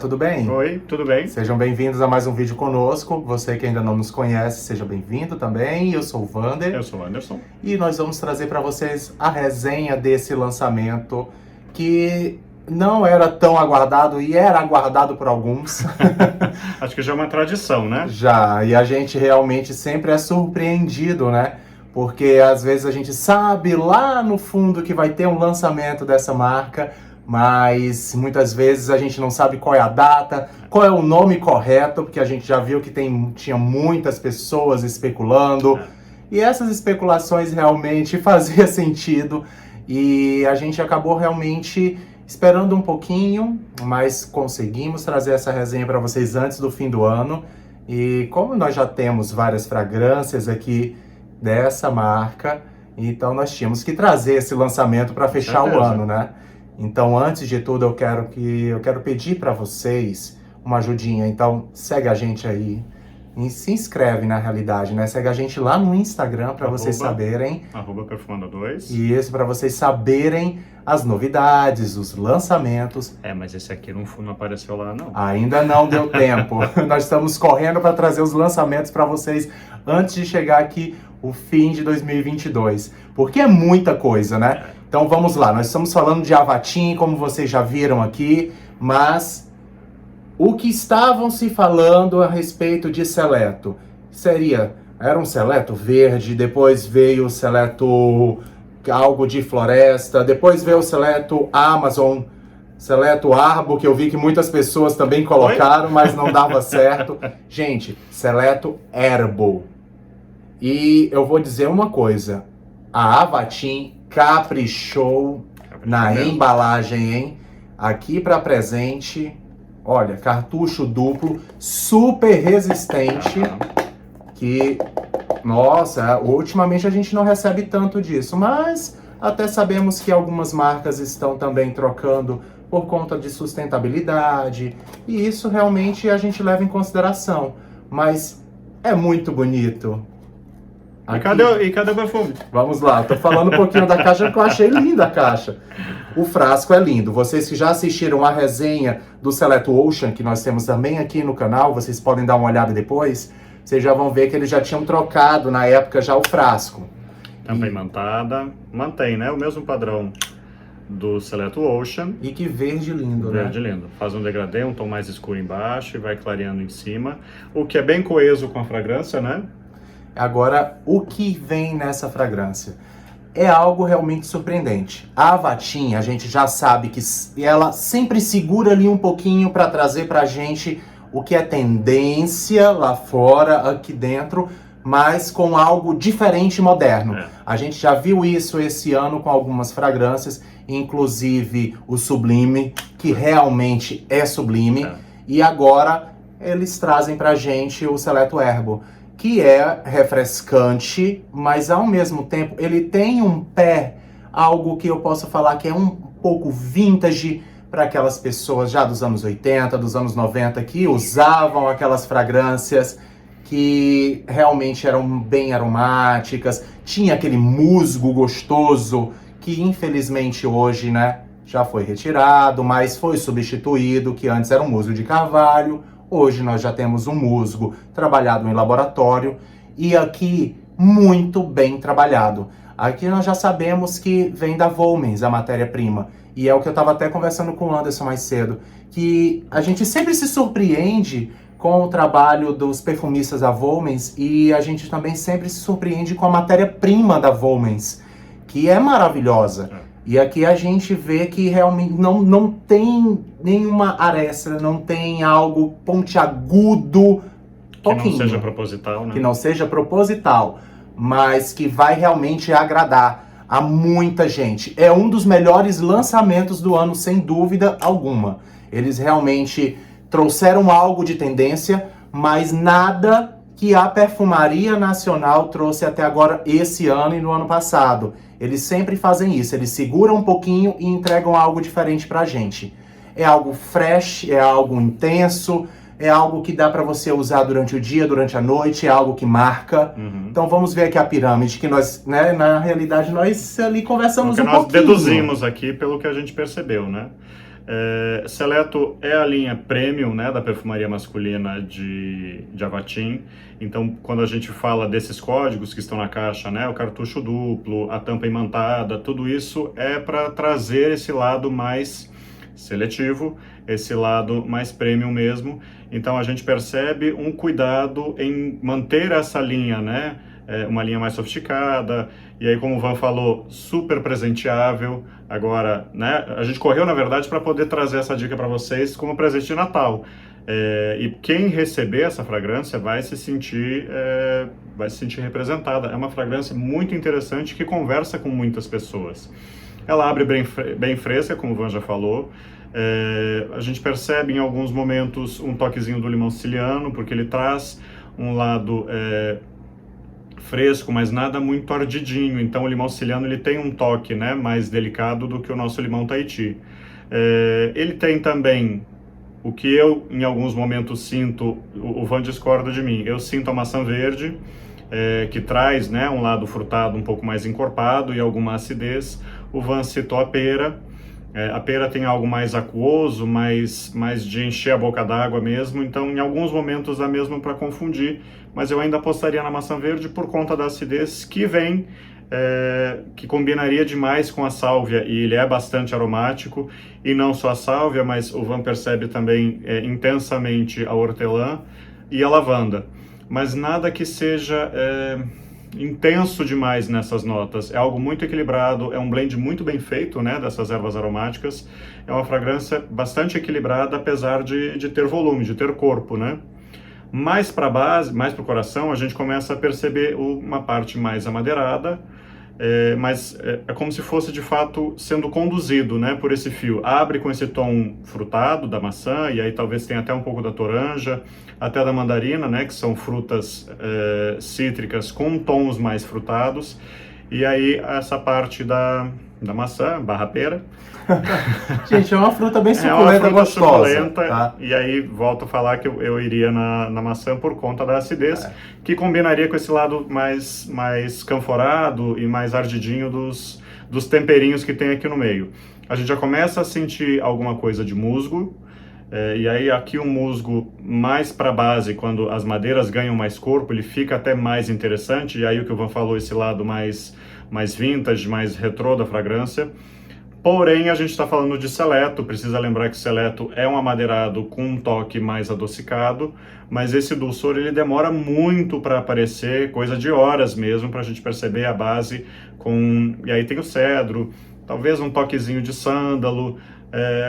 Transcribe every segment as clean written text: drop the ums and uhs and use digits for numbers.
tudo bem? Oi, tudo bem? Sejam bem-vindos a mais um vídeo conosco. Você que ainda não nos conhece, seja bem-vindo também. Eu sou o Vander. Eu sou o Anderson. E nós vamos trazer para vocês a resenha desse lançamento que não era tão aguardado e era aguardado por alguns. Acho que já é uma tradição, né? Já, e a gente realmente sempre é surpreendido, né? Porque às vezes a gente sabe lá no fundo que vai ter um lançamento dessa marca, mas muitas vezes a gente não sabe qual é a data, qual é o nome correto, porque a gente já viu que tinha muitas pessoas especulando, e essas especulações realmente faziam sentido, e a gente acabou realmente esperando um pouquinho, mas conseguimos trazer essa resenha para vocês antes do fim do ano, e como nós já temos várias fragrâncias aqui dessa marca, então nós tínhamos que trazer esse lançamento para fechar o ano, né? Então, antes de tudo, eu quero pedir para vocês uma ajudinha. Então, segue a gente aí e se inscreve na realidade, né? Segue a gente lá no Instagram para vocês saberem. @perfumando2. Isso, para vocês saberem as novidades, os lançamentos. Mas esse aqui não apareceu lá, não. Ainda não deu tempo. Nós estamos correndo para trazer os lançamentos para vocês antes de chegar aqui o fim de 2022. Porque é muita coisa, né? Então vamos lá, nós estamos falando de Avatim, como vocês já viram aqui, mas o que estavam se falando a respeito de Seleto era um Seleto verde, depois veio o Seleto algo de floresta, depois veio o Seleto Amazon, Seleto Arbo, que eu vi que muitas pessoas também colocaram, mas não dava certo. Gente, Seleto Herbal. E eu vou dizer uma coisa, a Avatim caprichou na embalagem, hein? Aqui para presente, olha, cartucho duplo, super resistente, que, nossa, ultimamente a gente não recebe tanto disso, mas até sabemos que algumas marcas estão também trocando por conta de sustentabilidade, e isso realmente a gente leva em consideração, mas é muito bonito. E cadê o perfume? Vamos lá, tô falando um pouquinho da caixa porque eu achei linda a caixa. O frasco é lindo. Vocês que já assistiram a resenha do Seleto Ocean, que nós temos também aqui no canal, vocês podem dar uma olhada depois, vocês já vão ver que eles já tinham trocado na época já o frasco. Tampa imantada, mantém, né? O mesmo padrão do Seleto Ocean. E que verde lindo, Verde lindo. Faz um degradê, um tom mais escuro embaixo e vai clareando em cima. O que é bem coeso com a fragrância, né? Agora, o que vem nessa fragrância? É algo realmente surpreendente. A Avatim, a gente já sabe que ela sempre segura ali um pouquinho para trazer pra gente o que é tendência lá fora, aqui dentro, mas com algo diferente e moderno. A gente já viu isso esse ano com algumas fragrâncias, inclusive o Sublime, que realmente é sublime, e agora eles trazem pra gente o Seleto Herbal, que é refrescante, mas ao mesmo tempo ele tem um pé, algo que eu posso falar que é um pouco vintage para aquelas pessoas já dos anos 80, dos anos 90, que usavam aquelas fragrâncias que realmente eram bem aromáticas, tinha aquele musgo gostoso, que infelizmente hoje, né, já foi retirado, mas foi substituído, que antes era um musgo de carvalho. Hoje nós já temos um musgo trabalhado em laboratório e aqui muito bem trabalhado. Aqui nós já sabemos que vem da Volmens, a matéria-prima. E é o que eu estava até conversando com o Anderson mais cedo, que a gente sempre se surpreende com o trabalho dos perfumistas da Volmens e a gente também sempre se surpreende com a matéria-prima da Volmens, que é maravilhosa. E aqui a gente vê que realmente não tem nenhuma aresta, não tem algo pontiagudo, pouquinho. Que não seja proposital, né? Que não seja proposital, mas que vai realmente agradar a muita gente. É um dos melhores lançamentos do ano, sem dúvida alguma. Eles realmente trouxeram algo de tendência, mas nada que a perfumaria nacional trouxe até agora esse ano e no ano passado. Eles sempre fazem isso, eles seguram um pouquinho e entregam algo diferente pra gente. É algo fresh, é algo intenso, é algo que dá pra você usar durante o dia, durante a noite, é algo que marca. Então vamos ver aqui a pirâmide, que nós, né, na realidade, nós ali conversamos um pouquinho. Nós deduzimos aqui pelo que a gente percebeu, né? Seleto é a linha premium, né, da perfumaria masculina de Avatim. Então, quando a gente fala desses códigos que estão na caixa, né, o cartucho duplo, a tampa imantada, tudo isso é para trazer esse lado mais seletivo, esse lado mais premium mesmo. Então, a gente percebe um cuidado em manter essa linha, né, uma linha mais sofisticada, e aí, como o Van falou, super presenteável. Agora, né, a gente correu, na verdade, para poder trazer essa dica para vocês como presente de Natal. E quem receber essa fragrância vai se sentir representada. É uma fragrância muito interessante que conversa com muitas pessoas. Ela abre bem fresca, como o Van já falou. A gente percebe em alguns momentos um toquezinho do limão siciliano, porque ele traz um lado fresco, mas nada muito ardidinho. Então o limão siciliano ele tem um toque, né, mais delicado do que o nosso limão Tahiti. Ele tem também o que eu em alguns momentos sinto, o Van discorda de mim, eu sinto a maçã verde, que traz, né, um lado frutado um pouco mais encorpado e alguma acidez. O Van citou a pera. A pera tem algo mais aquoso, mais de encher a boca d'água mesmo, então em alguns momentos dá mesmo para confundir, mas eu ainda apostaria na maçã verde por conta da acidez que vem, que combinaria demais com a sálvia, e ele é bastante aromático, e não só a sálvia, mas o Van percebe também intensamente a hortelã e a lavanda, mas nada que seja intenso demais nessas notas. É algo muito equilibrado, é um blend muito bem feito, né, dessas ervas aromáticas. É uma fragrância bastante equilibrada, apesar de ter volume, de ter corpo, né? Mais para a base, mais para o coração, a gente começa a perceber uma parte mais amadeirada, mas é como se fosse de fato sendo conduzido, né, por esse fio. Abre com esse tom frutado da maçã, e aí talvez tenha até um pouco da toranja, até da mandarina, né, que são frutas cítricas com tons mais frutados. E aí essa parte da maçã, barra pera. Gente, é uma fruta bem É uma suculenta, fruta gostosa. suculenta, Tá? e aí volto a falar que eu iria na maçã por conta da acidez, que combinaria com esse lado mais canforado e mais ardidinho dos temperinhos que tem aqui no meio. A gente já começa a sentir alguma coisa de musgo, e aí aqui um musgo mais para base, quando as madeiras ganham mais corpo, ele fica até mais interessante, e aí o que o Van falou, esse lado mais vintage, mais retrô da fragrância. Porém, a gente está falando de Seleto, precisa lembrar que Seleto é um amadeirado com um toque mais adocicado, mas esse dulçor ele demora muito para aparecer, coisa de horas mesmo, para a gente perceber a base e aí tem o cedro, talvez um toquezinho de sândalo,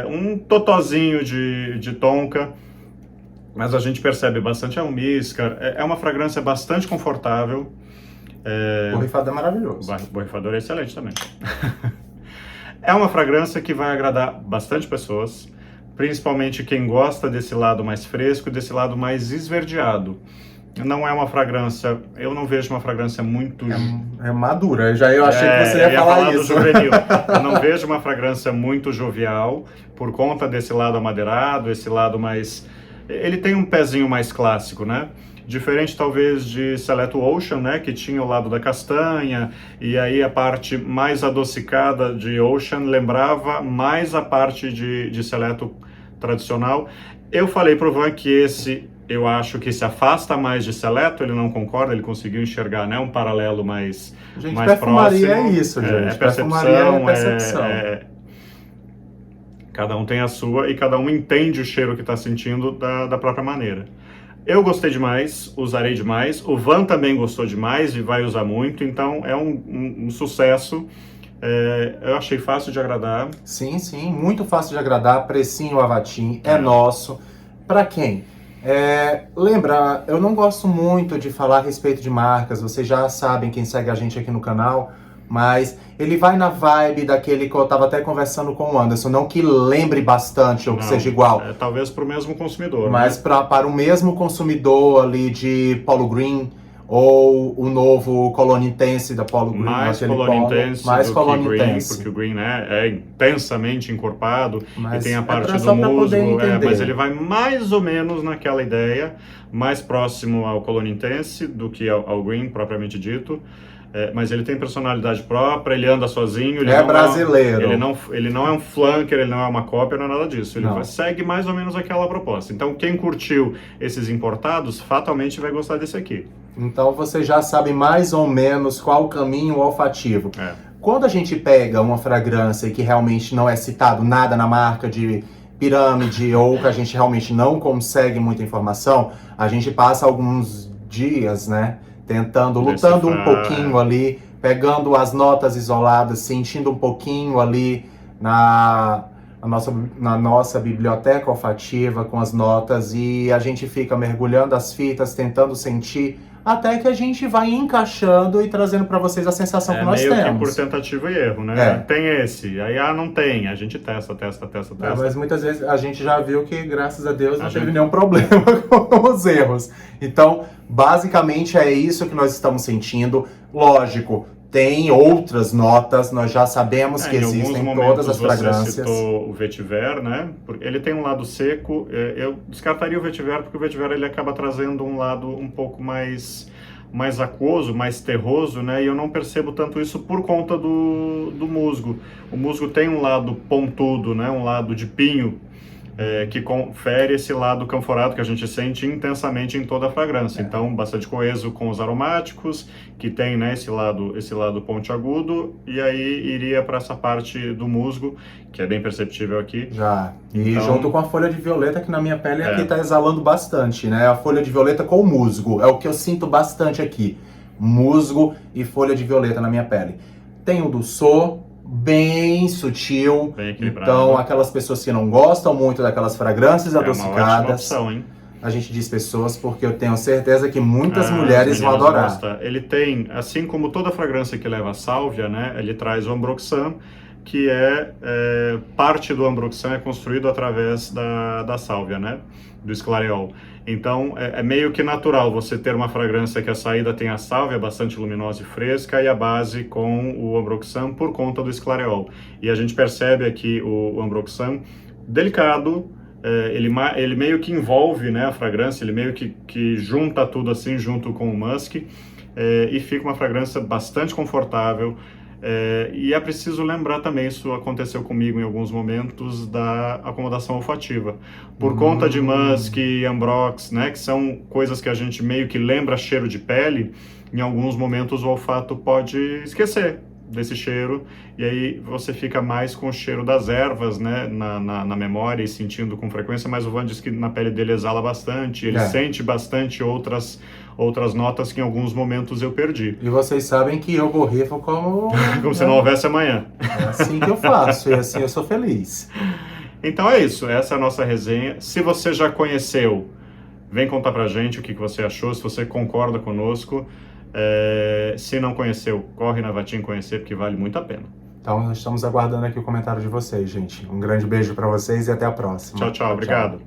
um totozinho de tonka, mas a gente percebe bastante almíscar. É uma fragrância bastante confortável. O borrifador é maravilhoso. O borrifador é excelente também. É uma fragrância que vai agradar bastante pessoas, principalmente quem gosta desse lado mais fresco, desse lado mais esverdeado. Não é uma fragrância, eu não vejo uma fragrância muito... É madura, eu achei que você ia falar isso. Do juvenil. Eu não vejo uma fragrância muito jovial, por conta desse lado amadeirado, esse lado mais... Ele tem um pezinho mais clássico, né? Diferente talvez de Seleto Ocean, né, que tinha o lado da castanha, e aí a parte mais adocicada de Ocean lembrava mais a parte de Seleto tradicional. Eu falei pro Van que esse, eu acho que se afasta mais de Seleto, ele não concorda, ele conseguiu enxergar, né, um paralelo mais perfumaria próximo. É isso, gente. Perfumaria é percepção. Cada um tem a sua e cada um entende o cheiro que está sentindo da própria maneira. Eu gostei demais, usarei demais, o Van também gostou demais e vai usar muito, então é um sucesso. Eu achei fácil de agradar. Sim, muito fácil de agradar, precinho Avatim, é nosso. Pra quem? Lembra, eu não gosto muito de falar a respeito de marcas, vocês já sabem, quem segue a gente aqui no canal, mas ele vai na vibe daquele que eu tava até conversando com o Anderson, não que lembre bastante ou que seja igual. Talvez para o mesmo consumidor. Mas né? Para o mesmo consumidor ali de Polo Green, ou o novo Cologne Intense da Polo Green. Mais Cologne Intense do que Green, porque o Green é intensamente encorpado, mas e tem a parte do musgo, mas ele vai mais ou menos naquela ideia, mais próximo ao Cologne Intense do que ao Green, propriamente dito. mas ele tem personalidade própria, ele anda sozinho. Ele É não brasileiro. Ele não é um flanker, ele não é uma cópia, não é nada disso. Ele Não. segue mais ou menos aquela proposta. Então, quem curtiu esses importados, fatalmente vai gostar desse aqui. Então você já sabe mais ou menos qual o caminho olfativo. Quando a gente pega uma fragrância que realmente não é citado nada na marca de pirâmide ou que a gente realmente não consegue muita informação, a gente passa alguns dias, né, lutando um pouquinho ali, pegando as notas isoladas, sentindo um pouquinho ali na nossa biblioteca olfativa com as notas, e a gente fica mergulhando as fitas, tentando sentir, até que a gente vai encaixando e trazendo para vocês a sensação que nós temos. Meio que por tentativa e erro, né? Tem esse, aí não tem, a gente testa. Mas muitas vezes a gente já viu que, graças a Deus, não teve nenhum problema com os erros. Então, basicamente é isso que nós estamos sentindo. Lógico, tem outras notas, nós já sabemos que existem em todas as fragrâncias. Você citou o vetiver, né? Ele tem um lado seco. Eu descartaria o vetiver, porque o vetiver ele acaba trazendo um lado um pouco mais aquoso, mais terroso, né? E eu não percebo tanto isso por conta do musgo. O musgo tem um lado pontudo, né? Um lado de pinho, que confere esse lado canforado que a gente sente intensamente em toda a fragrância. Então, bastante coeso com os aromáticos, que tem, né, esse lado pontiagudo, e aí iria para essa parte do musgo, que é bem perceptível aqui. Já. E então, junto com a folha de violeta, que na minha pele aqui tá exalando bastante, né? A folha de violeta com o musgo, é o que eu sinto bastante aqui. Musgo e folha de violeta na minha pele. Tem o dulçor, bem sutil, bem equilibrado. Então aquelas pessoas que não gostam muito daquelas fragrâncias adocicadas, uma ótima opção, hein? A gente diz pessoas porque eu tenho certeza que muitas mulheres vão adorar. Ele tem, assim como toda fragrância que leva sálvia, né, ele traz o ambroxan, que parte do ambroxan é construído através da sálvia, né, do esclareol. Então, é meio que natural você ter uma fragrância que a saída tem a sálvia bastante luminosa e fresca e a base com o ambroxan por conta do esclareol. E a gente percebe aqui o ambroxan delicado, ele meio que envolve, né, a fragrância, ele meio que junta tudo assim junto com o musk, e fica uma fragrância bastante confortável. E é preciso lembrar também, isso aconteceu comigo em alguns momentos, da acomodação olfativa. Por conta de musk e ambrox, né, que são coisas que a gente meio que lembra cheiro de pele, em alguns momentos o olfato pode esquecer desse cheiro, e aí você fica mais com o cheiro das ervas, né, na memória e sentindo com frequência, mas o Van diz que na pele dele exala bastante, ele sente bastante outras notas que em alguns momentos eu perdi. E vocês sabem que eu borrifo como... como se não houvesse amanhã. É assim que eu faço, e assim eu sou feliz. Então é isso, essa é a nossa resenha. Se você já conheceu, vem contar pra gente o que você achou, se você concorda conosco. Se não conheceu, corre na Vatim conhecer, porque vale muito a pena. Então, nós estamos aguardando aqui o comentário de vocês, gente. Um grande beijo para vocês e até a próxima. Tchau, obrigado.